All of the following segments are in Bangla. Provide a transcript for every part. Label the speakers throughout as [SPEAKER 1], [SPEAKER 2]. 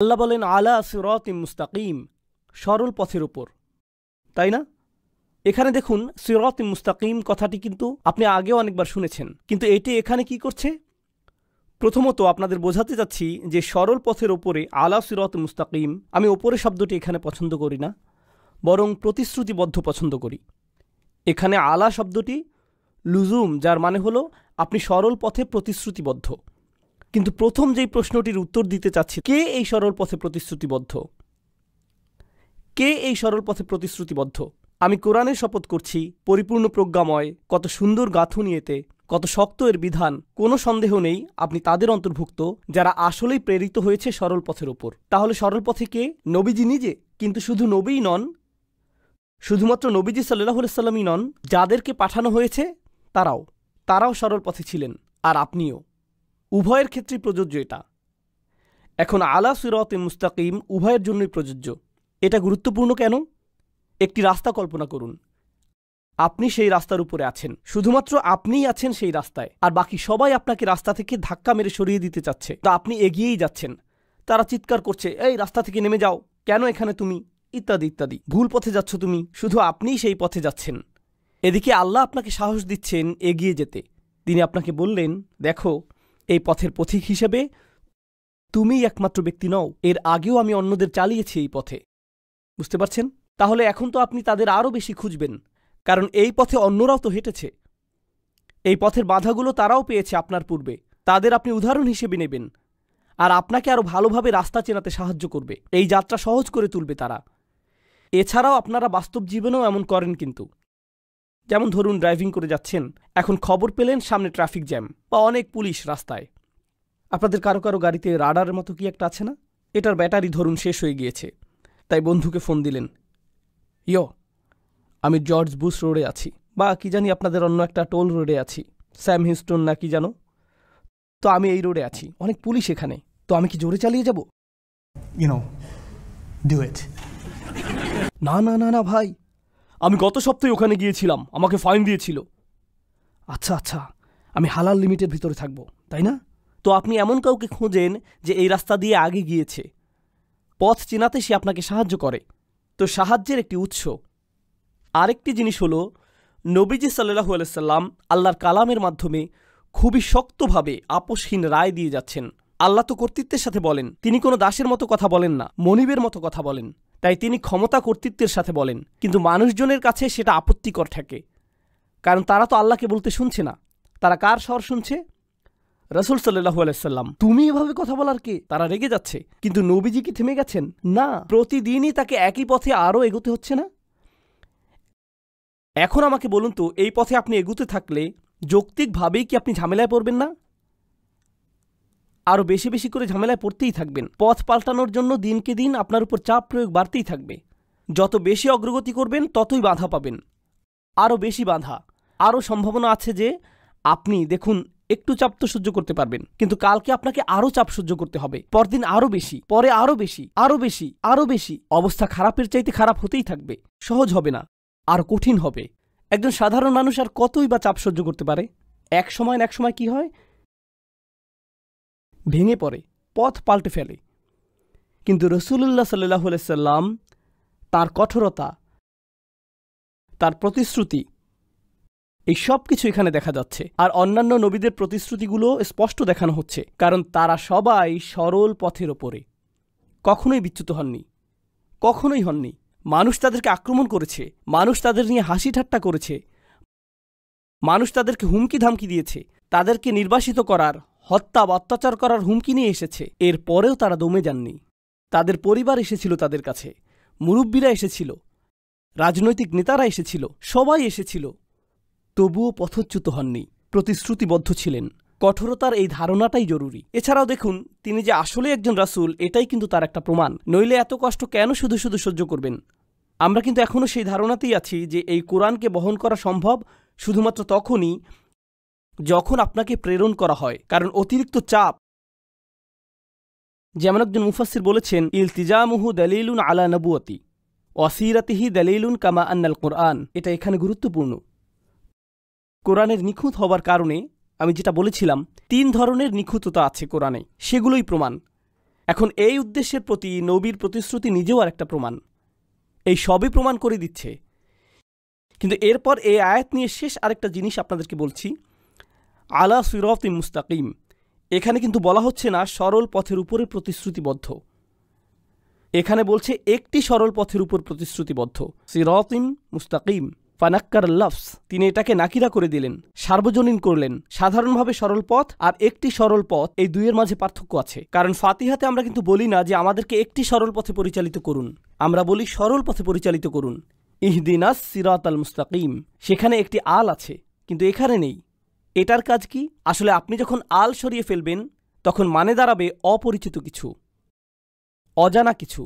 [SPEAKER 1] আল্লাহ বলেন আলা সিরাতিম মুস্তাকিম, সরল পথের উপর, তাই না? এখানে দেখুন সিরাতিম মুস্তাকিম কথাটি কিন্তু আপনি আগেও অনেকবার শুনেছেন, কিন্তু এটি এখানে কি করছে? প্রথমত আপনাদের বোঝাতে যাচ্ছি যে সরল পথের ওপরে আলা সিরাত মুস্তাকিম, আমি ওপরে শব্দটি এখানে পছন্দ করি না, বরং প্রতিশ্রুতিবদ্ধ পছন্দ করি। এখানে আলা শব্দটি লুজুম, যার মানে হলো আপনি সরল পথে প্রতিশ্রুতিবদ্ধ। কিন্তু প্রথম যেই প্রশ্নটির উত্তর দিতে চাচ্ছি, কে এই সরল পথে প্রতিশ্রুতিবদ্ধ? কে এই সরল পথে প্রতিশ্রুতিবদ্ধ? আমি কোরআনের শপথ করছি, পরিপূর্ণ প্রজ্ঞাময়, কত সুন্দর গাঁথুনি এতে, কত শক্ত এর বিধান। কোনো সন্দেহ নেই আপনি তাদের অন্তর্ভুক্ত যারা আসলেই প্রেরিত হয়েছে সরল পথের ওপর। তাহলে সরল পথে কে? নবীজি নিজে। কিন্তু শুধু নবীই নন, শুধুমাত্র নবীজি সাল্লাল্লাহু আলাইহি সাল্লামই নন, যাদেরকে পাঠানো হয়েছে তারাও সরল পথে ছিলেন, আর আপনিও। উভয়ের ক্ষেত্রেই প্রযোজ্য এটা। এখন আলা সিরাতে মুস্তাকিম উভয়ের জন্যই প্রযোজ্য। এটা গুরুত্বপূর্ণ কেন? একটি রাস্তা কল্পনা করুন, আপনি সেই রাস্তার উপরে আছেন, শুধুমাত্র আপনিই আছেন সেই রাস্তায়, আর বাকি সবাই আপনাকে রাস্তা থেকে ধাক্কা মেরে সরিয়ে দিতে চাচ্ছে। তা আপনি এগিয়েই যাচ্ছেন, তারা চিৎকার করছে, এই রাস্তা থেকে নেমে যাও, কেন এখানে তুমি, ইত্যাদি ইত্যাদি। ভুল পথে যাচ্ছ তুমি, শুধু আপনিই সেই পথে যাচ্ছেন। এদিকে আল্লাহ আপনাকে সাহস দিচ্ছেন এগিয়ে যেতে। তিনি আপনাকে বললেন, দেখো, এই পথের পথিক হিসেবে তুমিই একমাত্র ব্যক্তি নও, এর আগেও আমি অন্যদের চালিয়েছি এই পথে। বুঝতে পারছেন? তাহলে এখন তো আপনি তাদের আরও বেশি খুঁজবেন, কারণ এই পথে অন্যরাও তো হেঁটেছে, এই পথের বাধাগুলো তারাও পেয়েছে আপনার পূর্বে। তাদের আপনি উদাহরণ হিসেবে নেবেন, আর আপনাকে আরও ভালোভাবে রাস্তা চেনাতে সাহায্য করবে, এই যাত্রা সহজ করে তুলবে তারা। এছাড়াও আপনারা বাস্তব জীবনেও এমন করেন কিন্তু। যেমন ধরুন ড্রাইভিং করে যাচ্ছেন, এখন খবর পেলেন সামনে ট্রাফিক জ্যাম বা অনেক পুলিশ রাস্তায়। আপনাদের কারো কারো গাড়িতে রাডারের মতো কি একটা আছে না? এটার ব্যাটারি ধরুন শেষ হয়ে গিয়েছে, তাই বন্ধুকে ফোন দিলেন, ইয়ো, আমি জর্জ বুশ রোডে আছি, বা কি জানি আপনাদের অন্য একটা টোল রোডে আছি, স্যাম হিউস্টন না কি জানো, তো আমি এই রোডে আছি, অনেক পুলিশ এখানে, তো আমি কি জোরে চালিয়ে যাব? না না না না ভাই, আমি গত সপ্তাহে ওখানে গিয়েছিলাম, আমাকে ফাইন দিয়েছিল। আচ্ছা আচ্ছা, আমি হালাল লিমিটের ভিতরে থাকবো, তাই না? তো আপনি এমন কাউকে খোঁজেন যে এই রাস্তা দিয়ে আগে গিয়েছে, পথ চেনাতে সে আপনাকে সাহায্য করে। তো সাহায্যের একটি উৎস। আরেকটি জিনিস হলো, নবীজি সাল্লাল্লাহু আলাইহি সাল্লাম আল্লাহর কালামের মাধ্যমে খুবই শক্তভাবে আপোষহীন রায় দিয়ে যাচ্ছেন। আল্লাহ তো কর্তৃত্বের সাথে বলেন, তিনি কোনো দাসের মতো কথা বলেন না, মনিবের মতো কথা বলেন। তাই তিনি ক্ষমতা কর্তৃত্বের সাথে বলেন, কিন্তু মানুষজনের কাছে সেটা আপত্তিকর থাকে, কারণ তারা তো আল্লাহকে বলতে শুনছে না, তারা কার স্বর শুনছে? রাসূল সাল্লাল্লাহু আলাইহি সাল্লাম। তুমি এভাবে কথা বলার কে? তারা রেগে যাচ্ছে। কিন্তু নবীজি কি থেমে গেছেন? না, প্রতিদিনই তাকে একই পথে আরও এগোতে হচ্ছে না? এখন আমাকে বলুন তো, এই পথে আপনি এগুতে থাকলে যৌক্তিকভাবেই কি আপনি ঝামেলায় পড়বেন না? আরও বেশি বেশি করে ঝামেলায় পড়তেই থাকবেন। পথ পাল্টানোর জন্য দিনকে দিন আপনার উপর চাপ প্রয়োগ বাড়তেই থাকবে। যত বেশি অগ্রগতি করবেন ততই বাধা পাবেন, আরও বেশি বাধা। আরও সম্ভাবনা আছে যে আপনি দেখুন একটু চাপ তো সহ্য করতে পারবেন, কিন্তু কালকে আপনাকে আরও চাপ সহ্য করতে হবে, পরদিন আরও বেশি, পরে আরও বেশি, আরও বেশি, আরও বেশি। অবস্থা খারাপের চাইতে খারাপ হতেই থাকবে, সহজ হবে না, আর কঠিন হবে। একজন সাধারণ মানুষ আর কতই বা চাপ সহ্য করতে পারে? এক সময় কি হয়? ভেঙে পড়ে, পথ পাল্টে ফেলে। কিন্তু রাসূলুল্লাহ সাল্লাল্লাহু আলাইহি সাল্লাম, তার কঠোরতা, তার প্রতিশ্রুতি, এই সব কিছু এখানে দেখা যাচ্ছে। আর অন্যান্য নবীদের প্রতিশ্রুতিগুলো স্পষ্ট দেখানো হচ্ছে, কারণ তারা সবাই সরল পথের ওপরে, কখনোই বিচ্যুত হননি, কখনোই হননি। মানুষ তাদেরকে আক্রমণ করেছে, মানুষ তাদের নিয়ে হাসি ঠাট্টা করেছে, মানুষ তাদেরকে হুমকি ধামকি দিয়েছে, তাদেরকে নির্বাসিত করার, হত্যা বা অত্যাচার করার হুমকি নিয়ে এসেছে। এরপরেও তারা দমে যাননি। তাদের পরিবার এসেছিল তাদের কাছে, মুরব্বীরা এসেছিল, রাজনৈতিক নেতারা এসেছিল, সবাই এসেছিল, তবুও পথচ্যুত হননি, প্রতিশ্রুতিবদ্ধ ছিলেন। কঠোরতার এই ধারণাটাই জরুরি। এছাড়াও দেখুন, তিনি যে আসলে একজন রাসূল, এটাই কিন্তু তার একটা প্রমাণ। নইলে এত কষ্ট কেন শুধু শুধু সহ্য করবেন? আমরা কিন্তু এখনও সেই ধারণাতেই আছি যে এই কোরআনকে বহন করা সম্ভব শুধুমাত্র তখনই যখন আপনাকে প্রেরণ করা হয়, কারণ অতিরিক্ত চাপ, যেমন একজন মুফাসসির বলেছেন, ইলতিজামুহু দালিলুন আলা নবুয়তি ওয়াসিরাতিহি দালিলুন কামা আন্নাল কোরআন। এটা এখানে গুরুত্বপূর্ণ। কোরআনের নিখুঁত হবার কারণে, আমি যেটা বলেছিলাম, 3 ধরনের নিখুঁততা আছে কোরআনে, সেগুলোই প্রমাণ। এখন এই উদ্দেশ্যের প্রতি নবীর প্রতিশ্রুতি নিজেও আর একটা প্রমাণ, এই সবই প্রমাণ করে দিচ্ছে। কিন্তু এরপর এই আয়াত নিয়ে শেষ আরেকটা জিনিস আপনাদেরকে বলছি, আলা সিরাতিম মুস্তাকিম। এখানে কিন্তু বলা হচ্ছে না সরল পথের উপরে প্রতিশ্রুতিবদ্ধ, এখানে বলছে একটি সরল পথের উপর প্রতিশ্রুতিবদ্ধ। সিরাতিম মুস্তাকিম, ফানাক্কার লফস, তিনি এটাকে নাকিরা করে দিলেন, সার্বজনীন করলেন। সাধারণভাবে সরল পথ আর একটি সরল পথ, এই দুইয়ের মাঝে পার্থক্য আছে। কারণ ফাতিহাতে আমরা কিন্তু বলি না যে আমাদেরকে একটি সরল পথে পরিচালিত করুন, আমরা বলি সরল পথে পরিচালিত করুন, ইহদিনাস সিরাতাল মুস্তাকিম। সেখানে একটি আল আছে, কিন্তু এখানে নেই। এটার কাজ কি? আসলে আপনি যখন আল সরিয়ে ফেলবেন তখন মানে দাঁড়াবে অপরিচিত কিছু, অজানা কিছু।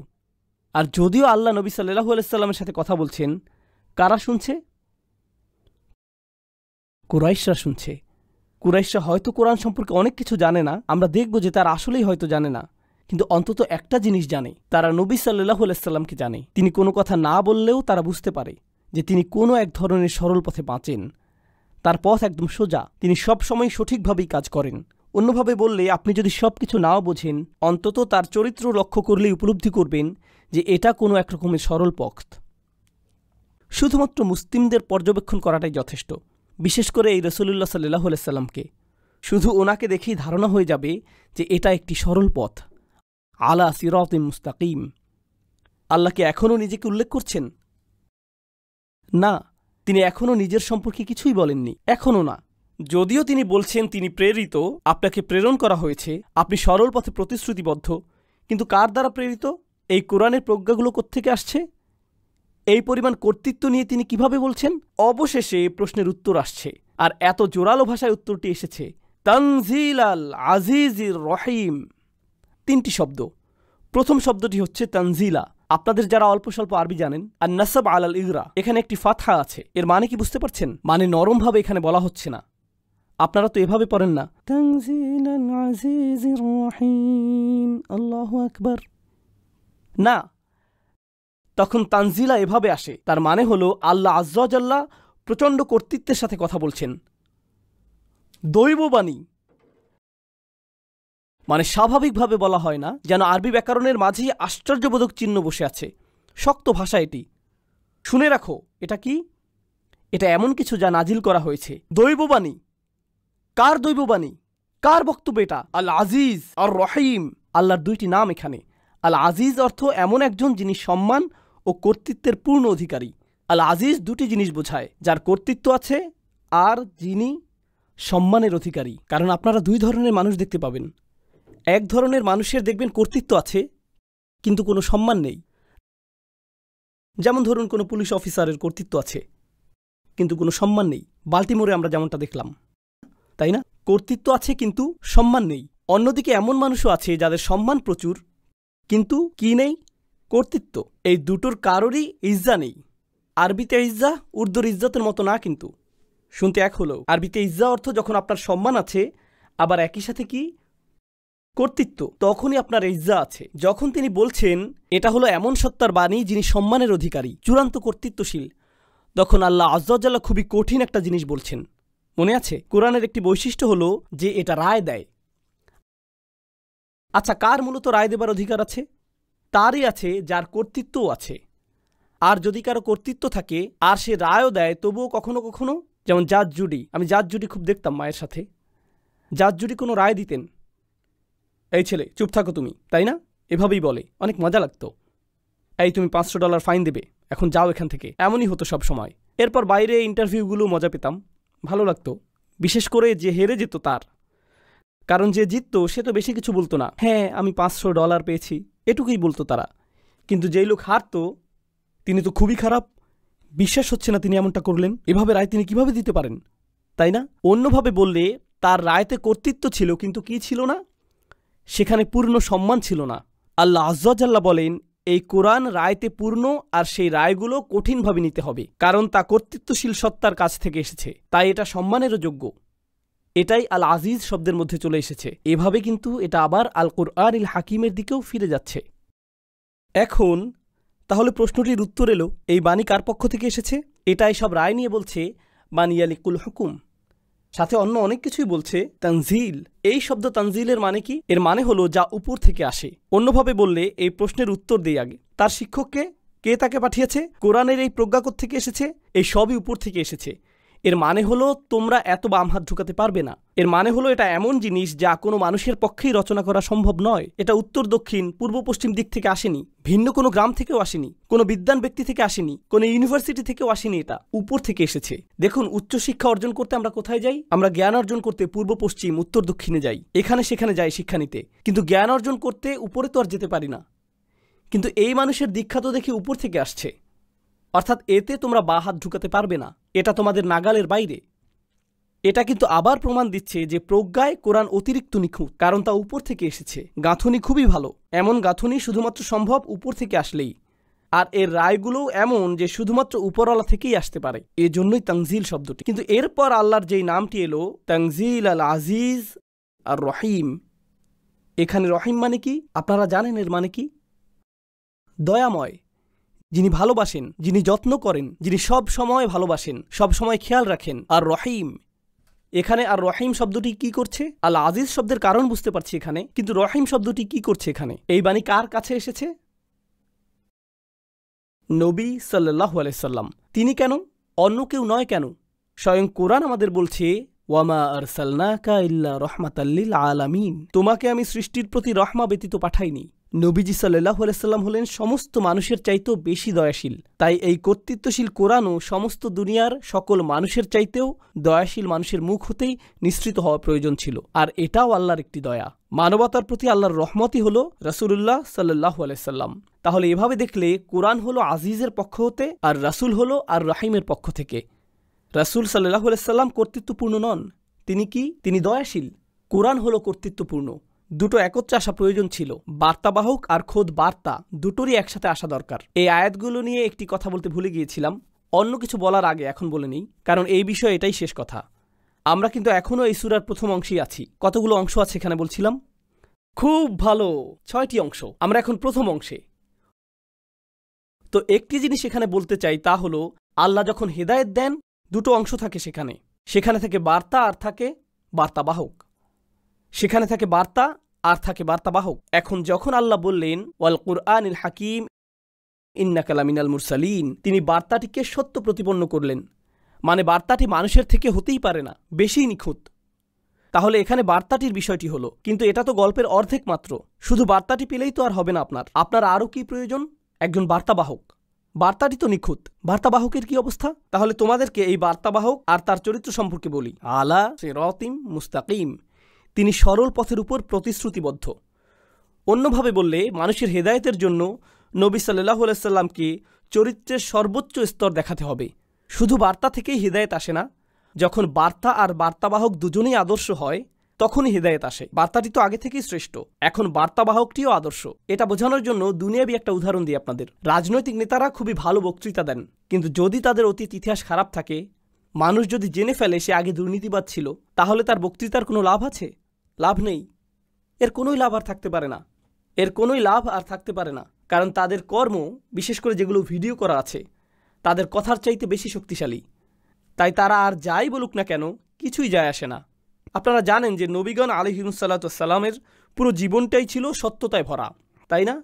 [SPEAKER 1] আর যদিও আল্লাহ নবী সাল্লাল্লাহু আলাইহি সাল্লামের সাথে কথা বলছেন, কারা শুনছে? কুরাইশরা শুনছে। কুরাইশরা হয়তো কোরআন সম্পর্কে অনেক কিছু জানে না, আমরা দেখব যে তারা আসলেই হয়তো জানে না, কিন্তু অন্তত একটা জিনিস জানে, তারা নবী সাল্লাল্লাহু আলাইহি সাল্লামকে জানে। তিনি কোনো কথা না বললেও তারা বুঝতে পারে যে তিনি কোনো এক ধরনের সরল পথে বাঁচেন, তার পথ একদম সোজা, তিনি সবসময় সঠিকভাবেই কাজ করেন। অন্যভাবে বললে, আপনি যদি সব কিছু নাও বোঝেন, অন্তত তার চরিত্র লক্ষ্য করলেই উপলব্ধি করবেন যে এটা কোনো এক রকমের সরল পথ। শুধুমাত্র মুসলিমদের পর্যবেক্ষণ করাটাই যথেষ্ট, বিশেষ করে এই রাসূলুল্লাহ সাল্লাল্লাহু আলাইহি সাল্লামকে। শুধু ওনাকে দেখেই ধারণা হয়ে যাবে যে এটা একটি সরল পথ, আলা সিরাতিম মুস্তাকিম। আল্লাহকে এখনও নিজেকে উল্লেখ করছেন না, তিনি এখনও নিজের সম্পর্কে কিছুই বলেননি, এখনও না। যদিও তিনি বলছেন তিনি প্রেরিত, আপনাকে প্রেরণ করা হয়েছে, আপনি সরল পথে প্রতিশ্রুতিবদ্ধ, কিন্তু কার দ্বারা প্রেরিত? এই কোরআনের প্রজ্ঞাগুলো কোত্থেকে আসছে? এই পরিমাণ কর্তৃত্ব নিয়ে তিনি কিভাবে বলছেন? অবশেষে প্রশ্নের উত্তর আসছে, আর এত জোরালো ভাষায় উত্তরটি এসেছে, তানজিলাল আজিজির রহিম। 3টি শব্দ। প্রথম শব্দটি হচ্ছে তানজিলা। আপনাদের যারা অল্প স্বল্প আরবি জানেন, আর নাসাব আলাল ইগরা, এখানে একটি ফাতহা আছে। এর মানে কি বুঝতে পারছেন? মানে নরমভাবে এখানে বলা হচ্ছে না। আপনারা তো এভাবে পড়েন না, তানজিলাল আজিজির রহিম, আল্লাহু আকবার, না। তখন তানজিলা এভাবে আসে, তার মানে হলো আল্লাহ আয্যা ওয়া জাল্লা প্রচণ্ড কর্তৃত্বের সাথে কথা বলছেন, দৈববাণী। মানে স্বাভাবিকভাবে বলা হয় না, যেন আরবি ব্যাকরণের মাঝেই আশ্চর্যবোধক চিহ্ন বসে আছে। শক্ত ভাষা এটি। শুনে রাখো, এটা কি? এটা এমন কিছু যা নাজিল করা হয়েছে, দৈববাণী। কার দৈববাণী? কার বক্তব্য এটা? আল আজিজ আর রহিম, আল্লাহর 2টি নাম এখানে। আল আজিজ অর্থ এমন একজন যিনি সম্মান ও কর্তৃত্বের পূর্ণ অধিকারী। আল আজিজ 2টি জিনিস বোঝায়, যার কর্তৃত্ব আছে আর যিনি সম্মানের অধিকারী। কারণ আপনারা 2 ধরনের মানুষ দেখতে পাবেন। এক ধরনের মানুষের দেখবেন কর্তৃত্ব আছে কিন্তু কোনো সম্মান নেই। যেমন ধরুন, কোনো পুলিশ অফিসারের কর্তৃত্ব আছে কিন্তু কোনো সম্মান নেই। বাল্টিমোরে আমরা যেমনটা দেখলাম, তাই না? কর্তৃত্ব আছে কিন্তু সম্মান নেই। অন্যদিকে এমন মানুষও আছে যাদের সম্মান প্রচুর, কিন্তু কি নেই? কর্তৃত্ব। এই দুটোর কারোরই ইজ্জা নেই। আরবিতে ইজ্জা উর্দুর ইজ্জতের মতো না, কিন্তু শুনতে এক হলো। আরবিতে ইজ্জা অর্থ যখন আপনার সম্মান আছে, আবার একই সাথে কি? কর্তৃত্ব। তখনই আপনার ইজ্জা আছে। যখন তিনি বলছেন এটা হলো এমন সত্তার বাণী যিনি সম্মানের অধিকারী, চূড়ান্ত কর্তৃত্বশীল, তখন আল্লাহ আয্যা ওয়া জাল্লা খুবই কঠিন একটা জিনিস বলছেন। মনে আছে, কোরআনের একটি বৈশিষ্ট্য হলো যে এটা রায় দেয়। আচ্ছা, কার মূলত রায় দেবার অধিকার আছে? তারই আছে যার কর্তৃত্বও আছে। আর যদি কারো কর্তৃত্ব থাকে আর সে রায়ও দেয়, তবুও কখনো কখনো, যেমন জাজ জুডি, আমি জাজ জুডি খুব দেখতাম মায়ের সাথে। জাজ জুডি কোনো রায় দিতেন, এই ছেলে চুপ থাকো তুমি, তাই না? এভাবেই বলে, অনেক মজা লাগতো। এই তুমি $500 ফাইন দেবে, এখন যাও এখান থেকে, এমনই হতো সব সময়। এরপর বাইরে ইন্টারভিউগুলো মজা পেতাম, ভালো লাগতো। বিশেষ করে যে হেরে যেত তার, কারণ যে জিততো সে তো বেশি কিছু বলতো না, হ্যাঁ আমি $500 পেয়েছি, এটুকুই বলতো তারা। কিন্তু যেই লোক হারতো তিনি তো খুবই খারাপ, বিশ্বাস হচ্ছে না তিনি এমনটা করলেন, এভাবে রায় তিনি কিভাবে দিতে পারেন, তাই না? অন্যভাবে বললে তার রায়তে কর্তৃত্ব ছিল কিন্তু কি ছিল না? সেখানে পূর্ণ সম্মান ছিল না। আল্লাহ আয্যা ওয়া জাল্লা বলেন এই কোরআন রায়তে পূর্ণ, আর সেই রায়গুলো কঠিনভাবে নিতে হবে, কারণ তা কর্তৃত্বশীল সত্তার কাছ থেকে এসেছে, তাই এটা সম্মানেরও যোগ্য। এটাই আল আজিজ শব্দের মধ্যে চলে এসেছে। এভাবে কিন্তু এটা আবার আল কুরআনিল হাকিমের দিকেও ফিরে যাচ্ছে। এখন তাহলে প্রশ্নটির উত্তর এলো, এই বাণী কার পক্ষ থেকে এসেছে? এটাই সব রায় নিয়ে বলছে বানিয়ালিকুল হুকুম, সাথে অন্য অনেক কিছুই বলছে তানজিল। এই শব্দ তানজিলের মানে কি? এর মানে হলো যা উপর থেকে আসে। অন্যভাবে বললে এই প্রশ্নের উত্তর দেই আগে, তার শিক্ষককে কে তাকে পাঠিয়েছে? কোরআনের এই প্রজ্ঞা থেকে এসেছে? এই সবই উপর থেকে এসেছে। এর মানে হলো তোমরা এত বাম হাত ঢুকাতে পারবে না। এর মানে হলো এটা এমন জিনিস যা কোনো মানুষের পক্ষেই রচনা করা সম্ভব নয়। এটা উত্তর দক্ষিণ পূর্ব পশ্চিম দিক থেকে আসেনি, ভিন্ন কোনো গ্রাম থেকেও আসেনি, কোনো বিদ্বান ব্যক্তি থেকে আসেনি, কোনো ইউনিভার্সিটি থেকেও আসেনি, এটা উপর থেকে এসেছে। দেখুন, উচ্চশিক্ষা অর্জন করতে আমরা কোথায় যাই? আমরা জ্ঞান অর্জন করতে পূর্ব পশ্চিম উত্তর দক্ষিণে যাই, এখানে সেখানে যাই শিক্ষা নিতে। কিন্তু জ্ঞান অর্জন করতে উপরে তো আর যেতে পারি না। কিন্তু এই মানুষের দীক্ষা তো দেখি উপর থেকে আসছে, অর্থাৎ এতে তোমরা বা হাত ঢুকাতে পারবে না, এটা তোমাদের নাগালের বাইরে। এটা কিন্তু আবার প্রমাণ দিচ্ছে যে প্রজ্ঞায় কোরআন অতিরিক্ত নিখুঁত, কারণ তা উপর থেকে এসেছে। গাঁথুনি খুবই ভালো, এমন গাঁথুনি শুধুমাত্র সম্ভব উপর থেকে আসলেই। আর এর রায়গুলোও এমন যে শুধুমাত্র উপরওয়ালা থেকেই আসতে পারে, এজন্যই তানজিল শব্দটি। কিন্তু এরপর আল্লাহর যেই নামটি এলো তানজিল আল আজিজ আর রহিম, এখানে রহিম মানে কি আপনারা জানেন? এর মানে কি? দয়াময়, যিনি ভালোবাসেন, যিনি যত্ন করেন, যিনি সব সময় ভালোবাসেন, সব সময় খেয়াল রাখেন। আর রহিম, এখানে আর রহিম শব্দটি কি করছে? আল আজিজ শব্দের কারণ বুঝতে পারছি এখানে, কিন্তু রহিম শব্দটি কি করছে এখানে? এই বাণী কার কাছে এসেছে? নবী সাল্লাল্লাহু আলাইহি সাল্লাম। তিনি কেন? অন্য কেউ নয় কেন? স্বয়ং কোরআন আমাদের বলছে ওয়ামা আরসালনাকা ইল্লা রাহমাতাল লিল আলামিন, তোমাকে আমি সৃষ্টির প্রতি রহমা ব্যতীত পাঠাইনি। নবীজি সাল্লাল্লাহু আলাইহি সাল্লাম হলেন সমস্ত মানুষের চাইতেও বেশি দয়াশীল। তাই এই কর্তৃত্বশীল কোরআনও সমস্ত দুনিয়ার সকল মানুষের চাইতেও দয়াশীল মানুষের মুখ হতেই নিঃসৃত হওয়া প্রয়োজন ছিল। আর এটাও আল্লাহর একটি দয়া। মানবতার প্রতি আল্লাহর রহমতই হল রাসূলুল্লাহ সাল্লাল্লাহু আলাইহি সাল্লাম। তাহলে এভাবে দেখলে কোরআন হলো আজিজের পক্ষ হতে, আর রাসূল হলো আর রহিমের পক্ষ থেকে। রাসূল সাল্লাল্লাহু আলাইহি সাল্লাম কর্তৃত্বপূর্ণ নন, তিনি কি? তিনি দয়াশীল। কোরআন হলো কর্তৃত্বপূর্ণ। দুটো একত্রে আসা প্রয়োজন ছিল, বার্তাবাহক আর খোদ বার্তা দুটোরই একসাথে আসা দরকার। এই আয়াতগুলো নিয়ে একটি কথা বলতে ভুলে গিয়েছিলাম, অন্য কিছু বলার আগে এখন বলে নিই, কারণ এই বিষয়ে এটাই শেষ কথা। আমরা কিন্তু এখনও এই সূরার প্রথম অংশেই আছি। কতগুলো অংশ আছে এখানে বলছিলাম? খুব ভালো, 6টি অংশ। আমরা এখন প্রথম অংশে। তো একটি জিনিস এখানে বলতে চাই, তা হলো আল্লাহ যখন হেদায়েত দেন দুটো অংশ থাকে সেখানে। সেখানে থাকে বার্তা আর থাকে বার্তাবাহক। সেখানে থাকে বার্তা আর থাকে বার্তাবাহক। এখন যখন আল্লাহ বললেন ওয়াল কুরআনিল হাকিম ইন্নাকা লামিনাল মুরসালিন, তিনি বার্তাটিকে সত্য প্রতিপন্ন করলেন। মানে বার্তাটি মানুষের থেকে হতেই পারে না, বেশি নিখুঁত। তাহলে এখানে বার্তাটির বিষয়টি হলো, কিন্তু এটা তো গল্পের অর্ধেক মাত্র। শুধু বার্তাটি পেলেই তো আর হবে না। আপনার আরও কি প্রয়োজন? একজন বার্তাবাহক। বার্তাটি তো নিখুঁত, বার্তাবাহকের কি অবস্থা? তাহলে তোমাদেরকে এই বার্তাবাহক আর তার চরিত্র সম্পর্কে বলি। আলা সিরাতিম মুস্তাকিম, তিনি সরল পথের উপর প্রতিশ্রুতিবদ্ধ। অন্যভাবে বললে মানুষের হেদায়েতের জন্য নবী সাল্লাল্লাহু আলাইহি সাল্লামকে চরিত্রের সর্বোচ্চ স্তর দেখাতে হবে। শুধু বার্তা থেকেই হেদায়েত আসে না, যখন বার্তা আর বার্তাবাহক দুজনেই আদর্শ হয় তখনই হেদায়েত আসে। বার্তাটি তো আগে থেকেই শ্রেষ্ঠ, এখন বার্তাবাহকটিও আদর্শ। এটা বোঝানোর জন্য দুনিয়াবি একটা উদাহরণ দিই আপনাদের। রাজনৈতিক নেতারা খুবই ভালো বক্তৃতা দেন, কিন্তু যদি তাদের অতীত ইতিহাস খারাপ থাকে, মানুষ যদি জেনে ফেলে সে আগে দুর্নীতিবাদ ছিল, তাহলে তার বক্তৃতার কোনো লাভ আছে? লাভ নেই। এর কোনোই লাভ আর থাকতে পারে না। কারণ তাদের কর্ম, বিশেষ করে যেগুলো ভিডিও করা আছে, তাদের কথার চাইতে বেশি শক্তিশালী। তাই তারা আর যাই বলুক না কেন, কিছুই যায় আসে না। আপনারা জানেন যে নবীগণ আলাইহিমুসাল্লামের পুরো জীবনটাই ছিল সত্যতায় ভরা, তাই না?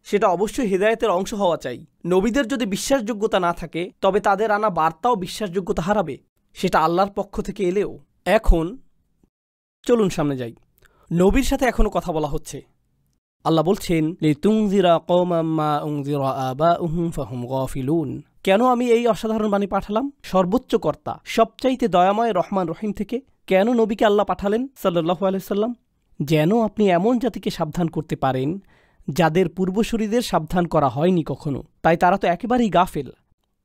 [SPEAKER 1] সেটা অবশ্যই হেদায়েতের অংশ হওয়া চাই। নবীদের যদি বিশ্বাসযোগ্যতা না থাকে, তবে তাদের আনা বার্তাও বিশ্বাসযোগ্যতা হারাবে, সেটা আল্লাহর পক্ষ থেকে এলেও। এখন চলুন সামনে যাই। নবীর সাথে এখনো কথা বলা হচ্ছে। আল্লাহ বলছেন লিতুনজিরা কওমান মা উনজিরা আবাউহুম ফাহুম গাফিলুন। কেন আমি এই অসাধারণ বাণী পাঠালাম? সর্বোচ্চ কর্তা, সবচাইতে দয়াময় রহমান রহিম থেকে কেন নবীকে আল্লাহ পাঠালেন সাল্লাল্লাহু আলাইহি সাল্লাম? যেন আপনি এমন জাতিকে সাবধান করতে পারেন যাদের পূর্বসূরীদের সাবধান করা হয়নি কখনো, তাই তারা তো একেবারেই গাফেল।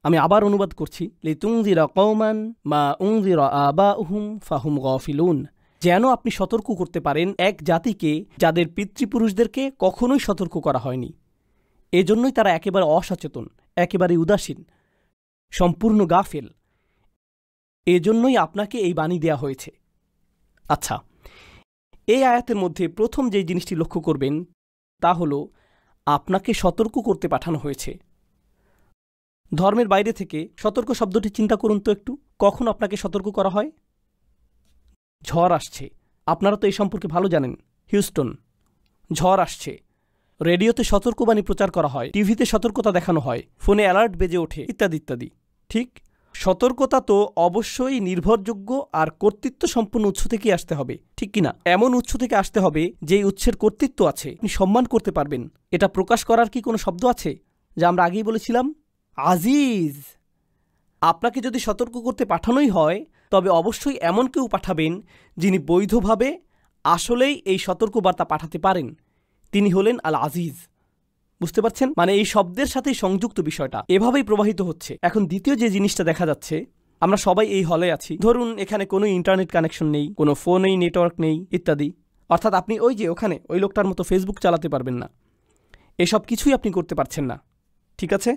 [SPEAKER 1] আমি আবার অনুবাদ করছি, লিতুনজিরা কওমান মা উনজিরা আবাউহুম ফাহুম গাফিলুন। যেন আপনি সতর্ক করতে পারেন এক জাতিকে যাদের পিতৃপুরুষদেরকে কখনোই সতর্ক করা হয়নি। এজন্যই তারা একেবারে অসচেতন, একেবারে উদাসীন, সম্পূর্ণ গাফেল। এজন্যই আপনাকে এই বাণী দেয়া হয়েছে। আচ্ছা, এই আয়াতের মধ্যে প্রথম যে জিনিসটি লক্ষ্য করবেন তা হলো আপনাকে সতর্ক করতে পাঠানো হয়েছে। ধর্মের বাইরে থেকে সতর্ক শব্দটি চিন্তা করুন তো একটু। কখন আপনাকে সতর্ক করা হয়? ঝড় আসছে, আপনারা তো এই সম্পর্কে ভালো জানেন। হিউস্টন, ঝড় আসছে। রেডিওতে সতর্কবাণী প্রচার করা হয়, টিভিতে সতর্কতা দেখানো হয়, ফোনে অ্যালার্ট বেজে ওঠে, ইত্যাদি ইত্যাদি। ঠিক, সতর্কতা তো অবশ্যই নির্ভরযোগ্য আর কর্তৃত্ব সম্পন্ন উৎস থেকে আসতে হবে, ঠিক কিনা? এমন উৎস থেকে আসতে হবে যেই উৎসের কর্তৃত্ব আছে, আপনি সম্মান করতে পারবেন। এটা প্রকাশ করার কি কোনো শব্দ আছে? যা আমরা আগেই বলেছিলাম, আজিজ। আপনাকে যদি সতর্ক করতে পাঠানোই হয়, তবে অবশ্যই এমন কেউ পাঠাবেন যিনি বৈধভাবে আসলেই এই সতর্কবার্তা পাঠাতে পারেন। তিনি হলেন আল আজিজ। বুঝতে পারছেন? মানে এই শব্দের সাথেই সংযুক্ত বিষয়টা এভাবেই প্রবাহিত হচ্ছে। এখন দ্বিতীয় যে জিনিসটা দেখা যাচ্ছে, আমরা সবাই এই হলে আছি, ধরুন এখানে কোনো ইন্টারনেট কানেকশন নেই, কোনো ফোনেই নেটওয়ার্ক নেই, ইত্যাদি। অর্থাৎ আপনি ওই যে ওখানে ওই লোকটার মতো ফেসবুক চালাতে পারবেন না, এসব কিছুই আপনি করতে পারছেন না, ঠিক আছে?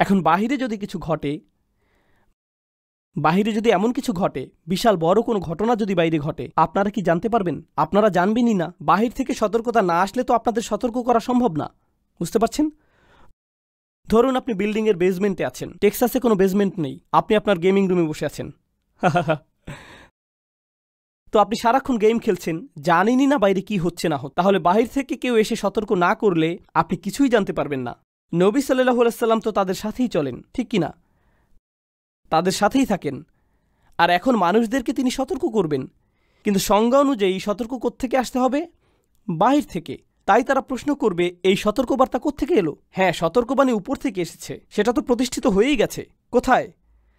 [SPEAKER 1] এখন বাহিরে যদি কিছু ঘটে, বাহিরে যদি এমন কিছু ঘটে, বিশাল বড় কোনো ঘটনা যদি বাইরে ঘটে, আপনারা কি জানতে পারবেন? আপনারা জানবেনই না। বাহির থেকে সতর্কতা না আসলে তো আপনাদের সতর্ক করা সম্ভব না। বুঝতে পারছেন? ধরুন আপনি বিল্ডিংয়ের বেসমেন্টে আছেন, টেক্সাসে কোনো বেসমেন্ট নেই, আপনি আপনার গেমিং রুমে বসে আছেন। তো আপনি সারাক্ষণ গেম খেলছেন, জানেনই না বাইরে কি হচ্ছে না হচ্ছে। তাহলে বাহির থেকে কেউ এসে সতর্ক না করলে আপনি কিছুই জানতে পারবেন না। নবী সাল্লাল্লাহু আলাইহি সাল্লাম তো তাদের সাথেই চলেন, ঠিক কিনা? তাদের সাথেই থাকেন, আর এখন মানুষদেরকে তিনি সতর্ক করবেন। কিন্তু সংজ্ঞা অনুযায়ী সতর্ক কোত্থেকে আসতে হবে? বাহির থেকে। তাই তারা প্রশ্ন করবে, এই সতর্কবার্তা কোত্থেকে এলো? হ্যাঁ, সতর্কবাণী উপর থেকে এসেছে, সেটা তো প্রতিষ্ঠিত হয়েই গেছে। কোথায়?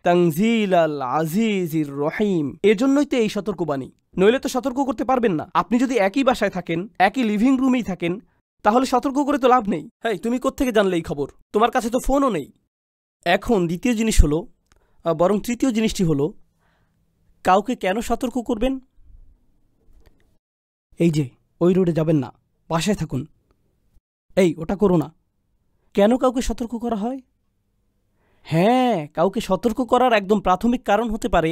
[SPEAKER 1] তানজিল আল আজিজির রহিম। এজন্যই তো এই সতর্কবাণী, নইলে তো সতর্ক করতে পারবেন না। আপনি যদি একই বাসায় থাকেন, একই লিভিং রুমেই থাকেন, তাহলে সতর্ক করে তো লাভ নেই। হ্যাঁ, তুমি কোত্থেকে জানলে এই খবর? তোমার কাছে তো ফোনও নেই। এখন দ্বিতীয় জিনিস হলো, বরং তৃতীয় জিনিসটি হলো, কাউকে কেন সতর্ক করবেন? এই যে ওই রোডে যাবেন না, বাসায় থাকুন, এই ওটা করো না। কেন কাউকে সতর্ক করা হয়? হ্যাঁ, কাউকে সতর্ক করার একদম প্রাথমিক কারণ হতে পারে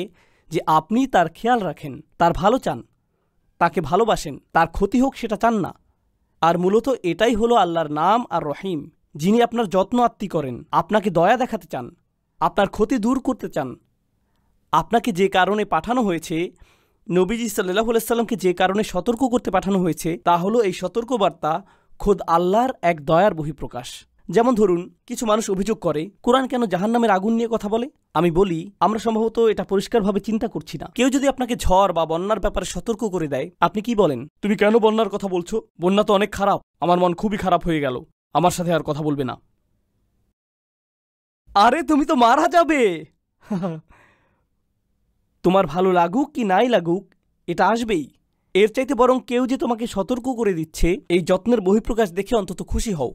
[SPEAKER 1] যে আপনি তার খেয়াল রাখেন, তার ভালো চান, তাকে ভালোবাসেন, তার ক্ষতি হোক সেটা চান না। আর মূলত এটাই হলো আল্লাহর নাম আর রহিম, যিনি আপনার যত্ন আত্মি করেন, আপনাকে দয়া দেখাতে চান, আপনার ক্ষতি দূর করতে চান। আপনাকে যে কারণে পাঠানো হয়েছে, নবীজি সাল্লাল্লাহু আলাইহি সাল্লামকে যে কারণে সতর্ক করতে পাঠানো হয়েছে, তা হলো এই সতর্কবার্তা খোদ আল্লাহর এক দয়ার বহিঃপ্রকাশ। যেমন ধরুন, কিছু মানুষ অভিযোগ করে কোরআন কেন জাহান্নামের আগুন নিয়ে কথা বলে। আমি বলি, আমরা সম্ভবত এটা পরিষ্কারভাবে চিন্তা করছি না। কেউ যদি আপনাকে ঝড় বা বন্যার ব্যাপারে সতর্ক করে দেয়, আপনি কি বলেন? তুমি কেন বন্যার কথা বলছো? বন্যা তো অনেক খারাপ, আমার মন খুবই খারাপ হয়ে গেল, আমার সাথে আর কথা বলবে না। আরে তুমি তো মারা যাবে। তোমার ভালো লাগুক কি নাই লাগুক, এটা আসবেই। এর চাইতে বরং কেউ যে তোমাকে সতর্ক করে দিচ্ছে, এই যত্নের বহিঃপ্রকাশ দেখে অন্তত খুশি হও।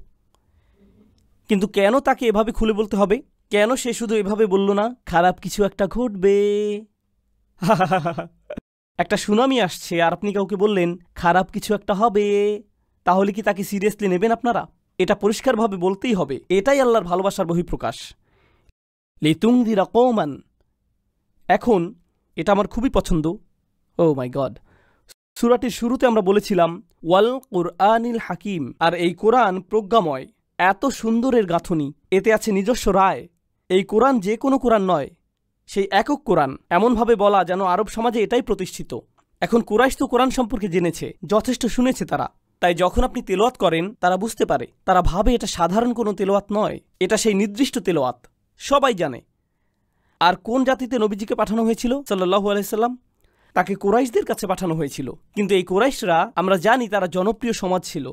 [SPEAKER 1] কিন্তু কেন তাকে এভাবে খুলে বলতে হবে? কেন সে শুধু এভাবে বলল না, খারাপ কিছু একটা ঘটবে? একটা সুনামি আসছে আর আপনি কাউকে বললেন খারাপ কিছু একটা হবে, তাহলে কি তাকে সিরিয়াসলি নেবেন আপনারা? এটা পরিষ্কারভাবে বলতেই হবে। এটাই আল্লাহর ভালোবাসার বহিঃপ্রকাশ। লিতুনযিরা কওমান। এখন এটা আমার খুবই পছন্দ। ও মাই গড, সূরাটির শুরুতে আমরা বলেছিলাম ওয়াল কুরআনিল হাকিম, আর এই কোরআন প্রজ্ঞাময়, এত সুন্দরের গাঁথনি, এতে আছে নিজস্ব রায়। এই কোরআন যে কোনো কোরআন নয়, সেই একক কোরআন, এমনভাবে বলা যেন আরব সমাজে এটাই প্রতিষ্ঠিত। এখন কুরাইশ তো কোরআন সম্পর্কে জেনেছে, যথেষ্ট শুনেছে তারা, তাই যখন আপনি তেলাওয়াত করেন তারা বুঝতে পারে, তারা ভাবে এটা সাধারণ কোনো তেলাওয়াত নয়, এটা সেই নির্দিষ্ট তেলাওয়াত, সবাই জানে। আর কোন জাতিতে নবীজিকে পাঠানো হয়েছিল সাল্লাল্লাহু আলাইহি সাল্লাম? তাকে কুরাইশদের কাছে পাঠানো হয়েছিল। কিন্তু এই কুরাইশরা, আমরা জানি তারা জনপ্রিয় সমাজ ছিল,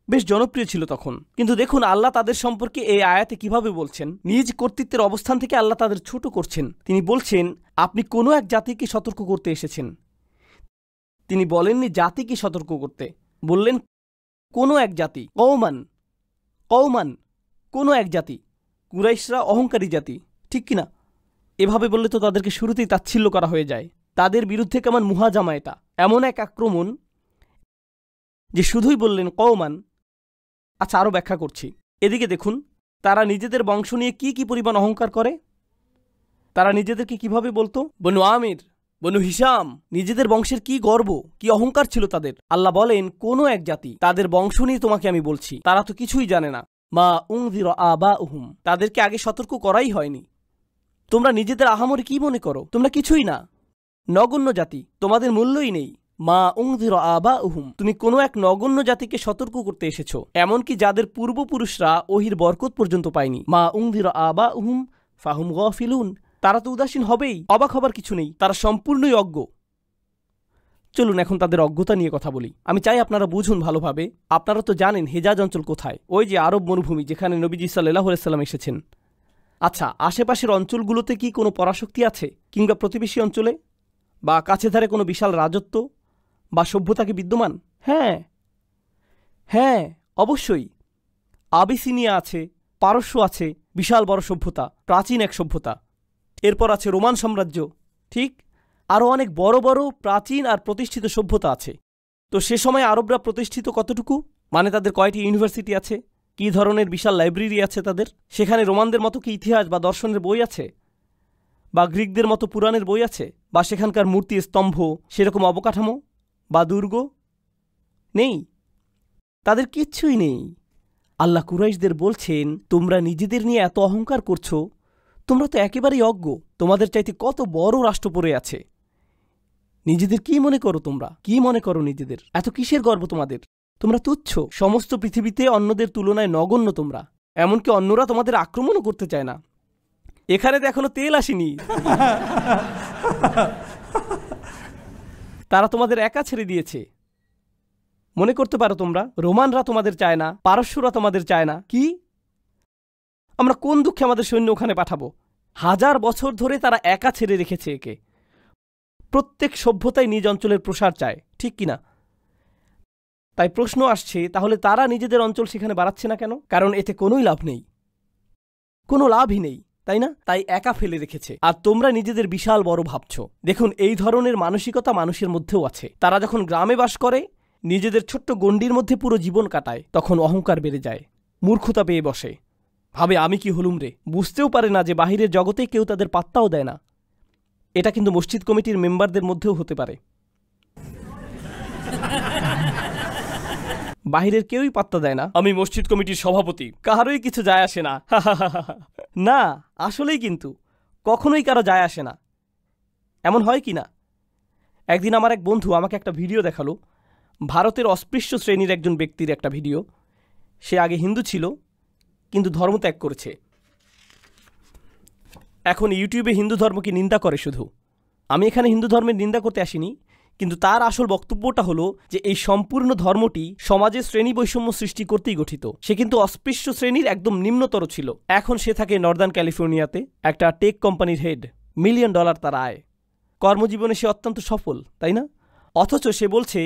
[SPEAKER 1] বেশ জনপ্রিয় ছিল তখন। কিন্তু দেখুন আল্লাহ তাদের সম্পর্কে এই আয়াতে কিভাবে বলছেন। নিজ কর্তৃত্বের অবস্থান থেকে আল্লাহ তাদের ছোট করছেন। তিনি বলছেন, আপনি কোনো এক জাতিকে সতর্ক করতে এসেছেন। তিনি বলেননি জাতিকে সতর্ক করতে, বললেন কোনো এক জাতি। কওমান, কওমান, কোনো এক জাতি। কুরাইশরা অহংকারী জাতি, ঠিক কিনা? এভাবে বললে তো তাদেরকে শুরুতেই তাচ্ছিল্য করা হয়ে যায়। তাদের বিরুদ্ধে কেমন মুহাজামা এটা, এমন এক আক্রমণ যে শুধুই বললেন কওমান। আচ্ছা, আরও ব্যাখ্যা করছি। এদিকে দেখুন, তারা নিজেদের বংশ নিয়ে কি কি পরিমাণ অহংকার করে। তারা নিজেদেরকে কিভাবে বলতো? বনু আমির, বনু হিসাম। নিজেদের বংশের কি গর্ব, কি অহংকার ছিল তাদের। আল্লাহ বলেন কোনো এক জাতি, তাদের বংশ নিয়ে তোমাকে আমি বলছি, তারা তো কিছুই জানে না। মা উনযিরা আবাউহুম, তাদেরকে আগে সতর্ক করাই হয়নি। তোমরা নিজেদের আহামরি কি মনে করো? তোমরা কিছুই না। নগণ্য জাতি, তোমাদের মূল্যই নেই। মা উনযিরা আবাউহুম, তুমি কোনো এক নগণ্য জাতিকে সতর্ক করতে এসেছ, এমনকি যাদের পূর্বপুরুষরা ওহির বরকত পর্যন্ত পায়নি। মা উনযিরা আবাউহুম ফাহুম গাফিলুন, তারা তো উদাসীন হবেই, অবাক হবার কিছু নেই, তারা সম্পূর্ণই অজ্ঞ। চলুন এখন তাদের অজ্ঞতা নিয়ে কথা বলি। আমি চাই আপনারা বুঝুন ভালোভাবে। আপনারা তো জানেন হেজাজ অঞ্চল কোথায়, ওই যে আরব মরুভূমি যেখানে নবীজি সাল্লাল্লাহু আলাইহি সাল্লাম এসেছেন। আচ্ছা, আশেপাশের অঞ্চলগুলোতে কি কোনো পরাশক্তি আছে, কিংবা প্রতিবেশী অঞ্চলে বা কাছে ধারে কোনো বিশাল রাজত্ব বা সভ্যতা কি বিদ্যমান? হ্যাঁ হ্যাঁ, অবশ্যই। আবিসিনিয়া আছে, পারস্য আছে, বিশাল বড় সভ্যতা, প্রাচীন এক সভ্যতা। এরপর আছে রোমান সাম্রাজ্য, ঠিক? আরও অনেক বড় বড় প্রাচীন আর প্রতিষ্ঠিত সভ্যতা আছে। তো সে সময় আরবরা প্রতিষ্ঠিত কতটুকু? মানে তাদের কয়টি ইউনিভার্সিটি আছে, কী ধরনের বিশাল লাইব্রেরি আছে তাদের? সেখানে রোমানদের মতো কি ইতিহাস বা দর্শনের বই আছে, বা গ্রিকদের মতো পুরাণের বই আছে, বা সেখানকার মূর্তি স্তম্ভ সেরকম অবকাঠামো বা দুর্গ? নেই, তাদের কিচ্ছুই নেই। আল্লাহ কুরাইশদের বলছেন, তোমরা নিজেদের নিয়ে এত অহংকার করছো, তোমরা তো একেবারেই অজ্ঞ, তোমাদের চাইতে কত বড় রাষ্ট্র পড়ে আছে। নিজেদের কি মনে করো? তোমরা কি মনে করো নিজেদের? এত কিসের গর্ব তোমাদের? তোমরা তুচ্ছ, সমস্ত পৃথিবীতে অন্যদের তুলনায় নগণ্য তোমরা। এমনকি অন্যরা তোমাদের আক্রমণও করতে চায় না। এখানে তো এখনো তেল আসেনি। তারা তোমাদের একা ছেড়ে দিয়েছে। মনে করতে পারো তোমরা রোমানরা তোমাদের চায় না, পারস্যরা তোমাদের চায় না। কি? আমরা কোন দুঃখে আমাদের সৈন্য ওখানে পাঠাবো? 1000 বছর ধরে তারা একা ছেড়ে রেখেছে একে। প্রত্যেক সভ্যতাই নিজ অঞ্চলের প্রসার চায়, ঠিক কিনা? তাই প্রশ্ন আসছে, তাহলে তারা নিজেদের অঞ্চল সেখানে বাড়াচ্ছে না কেন? কারণ এতে কোনোই লাভ নেই, কোনো লাভই নেই, তাই না? তাই একা ফেলে রেখেছে। আর তোমরা নিজেদের বিশাল বড় ভাবছ। দেখুন, এই ধরনের মানসিকতা মানুষের মধ্যেও আছে। তারা যখন গ্রামে বাস করে, নিজেদের ছোট্ট গণ্ডির মধ্যে পুরো জীবন কাটায়, তখন অহংকার বেড়ে যায়, মূর্খতা পেয়ে বসে, ভাবে আমি কি হলুম রে। বুঝতেও পারে না যে বাহিরের জগতে কেউ তাদের পাত্তাও দেয় না। এটা কিন্তু মসজিদ কমিটির মেম্বারদের মধ্যেও হতে পারে। বাহিরের কেউই পাত্তা দেয় না, আমি মসজিদ কমিটির সভাপতি, কারোই কিছু যায় আসে না। না, আসলেই কিন্তু কখনোই কারো যায় আসে না। এমন হয় কি না? একদিন আমার এক বন্ধু আমাকে একটা ভিডিও দেখালো, ভারতের অস্পৃশ্য শ্রেণীর একজন ব্যক্তির একটা ভিডিও। সে আগে হিন্দু ছিল, কিন্তু ধর্ম ত্যাগ করেছে। এখন ইউটিউবে হিন্দু ধর্মকে নিন্দা করে শুধু। আমি এখানে হিন্দু ধর্মের নিন্দা করতে আসিনি, কিন্তু তার আসল বক্তব্যটা হলো যে এই সম্পূর্ণ ধর্মটি সমাজে শ্রেণী বৈষম্য সৃষ্টি করতেই গঠিত। সে কিন্তু অস্পৃশ্য শ্রেণীর একদম নিম্নতর ছিল। এখন সে থাকে নর্দার্ন ক্যালিফোর্নিয়াতে, একটা টেক কোম্পানির হেড, $1 মিলিয়ন তার আয়, কর্মজীবনে সে অত্যন্ত সফল, তাই না? অথচ সে বলছে,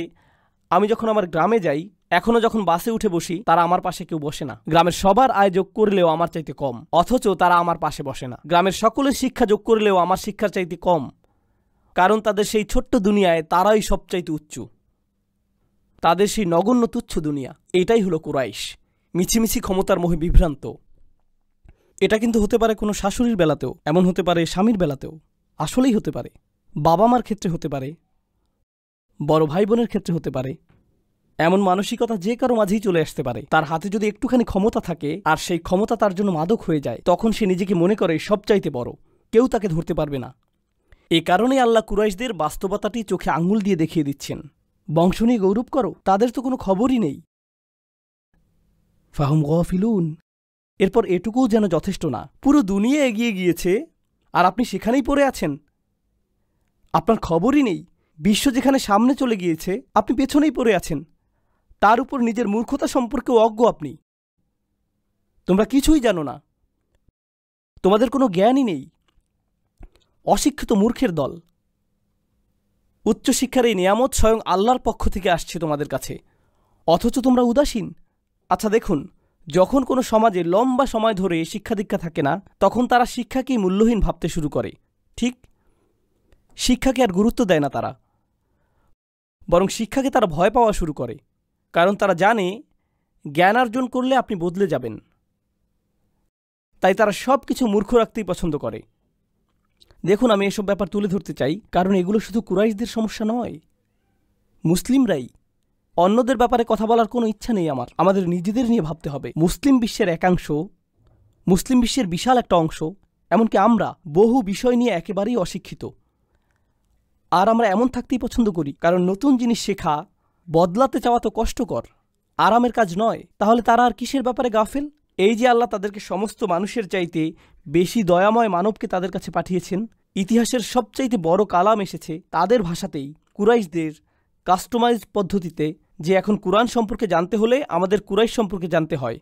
[SPEAKER 1] আমি যখন আমার গ্রামে যাই, এখনও যখন বাসে উঠে বসি, তারা আমার পাশে কেউ বসে না। গ্রামের সবার আয় যোগ করলেও আমার চাইতে কম, অথচ তারা আমার পাশে বসে না। গ্রামের সকলের শিক্ষা যোগ করলেও আমার শিক্ষার চাইতে কম, কারণ তাদের সেই ছোট্ট দুনিয়ায় তারাই সবচাইতে উচ্চ, তাদের সেই নগণ্য তুচ্ছ দুনিয়া। এটাই হলো কুরাইশ, মিছিমিছি ক্ষমতার মোহে বিভ্রান্ত। এটা কিন্তু হতে পারে কোনো শাশুড়ির বেলাতেও, এমন হতে পারে স্বামীর বেলাতেও, আসলেই হতে পারে, বাবা মার ক্ষেত্রে হতে পারে, বড় ভাই বোনের ক্ষেত্রে হতে পারে। এমন মানসিকতা যে কারো মাঝেই চলে আসতে পারে। তার হাতে যদি একটুখানি ক্ষমতা থাকে আর সেই ক্ষমতা তার জন্য মাদক হয়ে যায়, তখন সে নিজেকে মনে করে সবচাইতে বড়, কেউ তাকে ধরতে পারবে না। এ কারণে আল্লাহ কুরাইশদের বাস্তবতাটি চোখে আঙুল দিয়ে দেখিয়ে দিচ্ছেন। বংশ নিয়ে গৌরব করো, তাদের তো কোনো খবরই নেই। ফাহুম গাফিলুন। এরপর এটুকুও যেন যথেষ্ট না, পুরো দুনিয়া এগিয়ে গিয়েছে আর আপনি সেখানেই পড়ে আছেন, আপনার খবরই নেই। বিশ্ব যেখানে সামনে চলে গিয়েছে, আপনি পেছনেই পড়ে আছেন। তার উপর নিজের মূর্খতা সম্পর্কেও অজ্ঞ আপনি। তোমরা কিছুই জানো না, তোমাদের কোনো জ্ঞানই নেই। অশিক্ষিত মূর্খের দল। উচ্চশিক্ষার এই নিয়ামত স্বয়ং আল্লাহর পক্ষ থেকে আসছে তোমাদের কাছে, অথচ তোমরা উদাসীন। আচ্ছা দেখুন, যখন কোনো সমাজে লম্বা সময় ধরে শিক্ষা দীক্ষা থাকে না, তখন তারা শিক্ষাকেই মূল্যহীন ভাবতে শুরু করে, ঠিক? শিক্ষাকে আর গুরুত্ব দেয় না তারা, বরং শিক্ষাকে তারা ভয় পাওয়া শুরু করে। কারণ তারা জানে জ্ঞানার্জন করলে আপনি বদলে যাবেন। তাই তারা সব কিছু মূর্খ রাখতেই পছন্দ করে। দেখুন, আমি এসব ব্যাপার তুলে ধরতে চাই, কারণ এগুলো শুধু কুরাইশদের সমস্যা নয়, মুসলিমরাই। অন্যদের ব্যাপারে কথা বলার কোনো ইচ্ছা নেই আমার, আমাদের নিজেদের নিয়ে ভাবতে হবে। মুসলিম বিশ্বের একাংশ, মুসলিম বিশ্বের বিশাল একটা অংশ, এমনকি আমরা বহু বিষয় নিয়ে একেবারেই অশিক্ষিত। আর আমরা এমন থাকতেই পছন্দ করি, কারণ নতুন জিনিস শেখা, বদলাতে চাওয়া তো কষ্টকর, আরামের কাজ নয়। তাহলে তারা আর কিসের ব্যাপারে গাফেল? এই যে আল্লাহ তাদেরকে সমস্ত মানুষের চাইতে বেশি দয়াময় মানবকে তাদের কাছে পাঠিয়েছেন, ইতিহাসের সবচাইতে বড় কালাম এসেছে তাদের ভাষাতেই, কুরাইশদের কাস্টমাইজড পদ্ধতিতে, যে এখন কুরআন সম্পর্কে জানতে হলে আমাদের কুরাইশ সম্পর্কে জানতে হয়।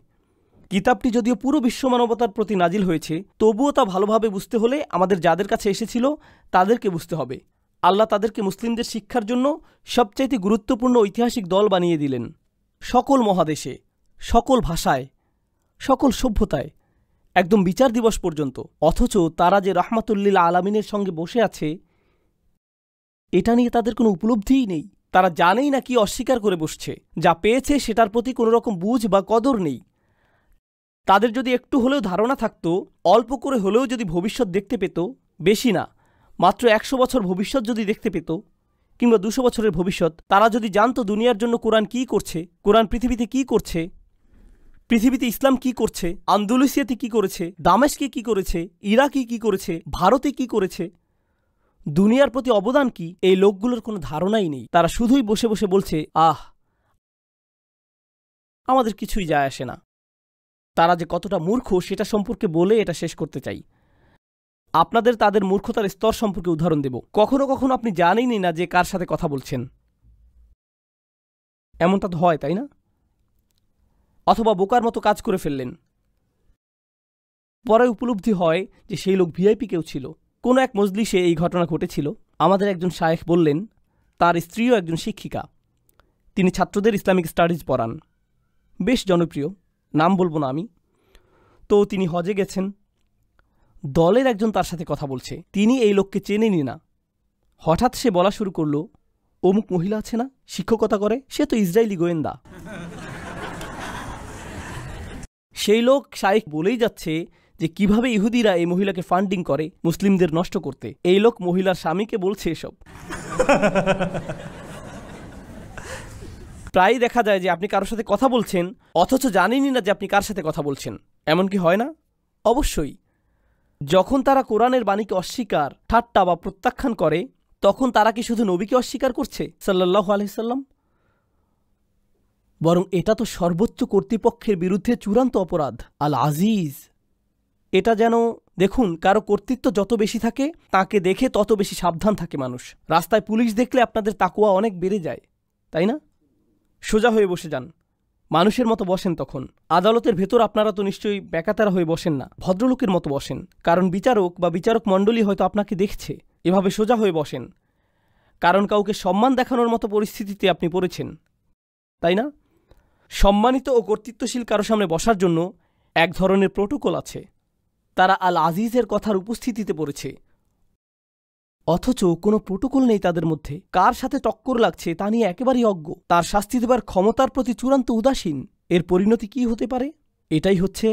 [SPEAKER 1] কিতাবটি যদিও পুরো বিশ্ব মানবতার প্রতি নাজিল হয়েছে, তবুও তা ভালোভাবে বুঝতে হলে আমাদের যাদের কাছে এসেছিল তাদেরকে বুঝতে হবে। আল্লাহ তাদেরকে মুসলিমদের শিক্ষার জন্য সবচাইতে গুরুত্বপূর্ণ ঐতিহাসিক দল বানিয়ে দিলেন, সকল মহাদেশে, সকল ভাষায়, সকল সভ্যতায়, একদম বিচার দিবস পর্যন্ত। অথচ তারা যে রাহমাতুল্লিল আলামিনের সঙ্গে বসে আছে, এটা নিয়ে তাদের কোনো উপলব্ধিই নেই। তারা জানেই না কি অস্বীকার করে বসছে। যা পেয়েছে সেটার প্রতি কোনো রকম বুঝ বা কদর নেই। তাদের যদি একটু হলেও ধারণা থাকতো, অল্প করে হলেও যদি ভবিষ্যৎ দেখতে পেত, বেশি না, মাত্র 100 বছর ভবিষ্যৎ যদি দেখতে পেত, কিংবা 200 বছরের ভবিষ্যৎ, তারা যদি জানতো দুনিয়ার জন্য কোরআন কী করছে, কোরআন পৃথিবীতে কী করছে, পৃথিবীতে ইসলাম কি করছে, আন্দোলুসিয়াতে কি করেছে, দামেস্কে কি করেছে, ইরাকে কি করেছে, ভারতে কি করেছে, দুনিয়ার প্রতি অবদান কি, এই লোকগুলোর কোনো ধারণাই নেই। তারা শুধুই বসে বসে বলছে, আমাদের কিছুই যায় আসে না। তারা যে কতটা মূর্খ সেটা সম্পর্কে বলে এটা শেষ করতে চাই। আপনাদের তাদের মূর্খতার স্তর সম্পর্কে উদাহরণ দেব। কখনো কখনো আপনি জানেনই না যে কার সাথে কথা বলছেন। এমনটা তো হয়, তাই না? অথবা বোকার মতো কাজ করে ফেললেন, পরে উপলব্ধি হয় যে সেই লোক ভিআইপি কেউ ছিল। কোনো এক মজলিসে এই ঘটনা ঘটেছিল। আমাদের একজন শায়েখ বললেন, তার স্ত্রীও একজন শিক্ষিকা, তিনি ছাত্রদের ইসলামিক স্টাডিজ পড়ান, বেশ জনপ্রিয়, নাম বলবো না আমি। তো তিনি হজে গেছেন, দলের একজন তার সাথে কথা বলছে, তিনি এই লোককে চেনেনই না। হঠাৎ সে বলা শুরু করল, অমুক মহিলা আছে না, শিক্ষকতা করে, সে তো ইসরায়েলি গোয়েন্দা। সেই লোক শায়েখ বলেই যাচ্ছে যে কিভাবে ইহুদিরা এই মহিলাকে ফান্ডিং করে মুসলিমদের নষ্ট করতে। এই লোক মহিলার স্বামীকে বলছে এসব। প্রায়ই দেখা যায় যে আপনি কারোর সাথে কথা বলছেন অথচ জানেনই না যে আপনি কার সাথে কথা বলছেন। এমন কি হয় না? অবশ্যই। যখন তারা কোরআনের বাণীকে অস্বীকার, ঠাট্টা বা প্রত্যাখ্যান করে, তখন তারা কি শুধু নবীকে অস্বীকার করছে সাল্লাল্লাহু আলাইহি সাল্লাম? বরং এটা তো সর্বোচ্চ কর্তৃপক্ষের বিরুদ্ধে চূড়ান্ত অপরাধ। আল আজিজ, এটা যেন দেখুন, কারো কর্তৃত্ব যত বেশি থাকে তাকে দেখে তত বেশি সাবধান থাকে মানুষ। রাস্তায় পুলিশ দেখলে আপনাদের তাকওয়া অনেক বেড়ে যায়, তাই না? সোজা হয়ে বসে যান, মানুষের মতো বসেন। তখন আদালতের ভেতর আপনারা তো নিশ্চয়ই বেকাতারা হয়ে বসেন না, ভদ্রলোকের মতো বসেন, কারণ বিচারক বা বিচারক মণ্ডলী হয়তো আপনাকে দেখছে। এভাবে সোজা হয়ে বসেন, কারণ কাউকে সম্মান দেখানোর মতো পরিস্থিতিতে আপনি পড়েছেন, তাই না? সম্মানিত ও কর্তৃত্বশীল কারো সামনে বসার জন্য এক ধরনের প্রোটোকল আছে। তারা আল আজিজের কথার উপস্থিতিতে পড়েছে, অথচ কোনো প্রোটোকল নেই তাদের মধ্যে। কার সাথে টক্কর লাগছে তা নিয়ে একেবারেই অজ্ঞ, তার শাস্তি দেবার ক্ষমতার প্রতি চূড়ান্ত উদাসীন। এর পরিণতি কি হতে পারে? এটাই হচ্ছে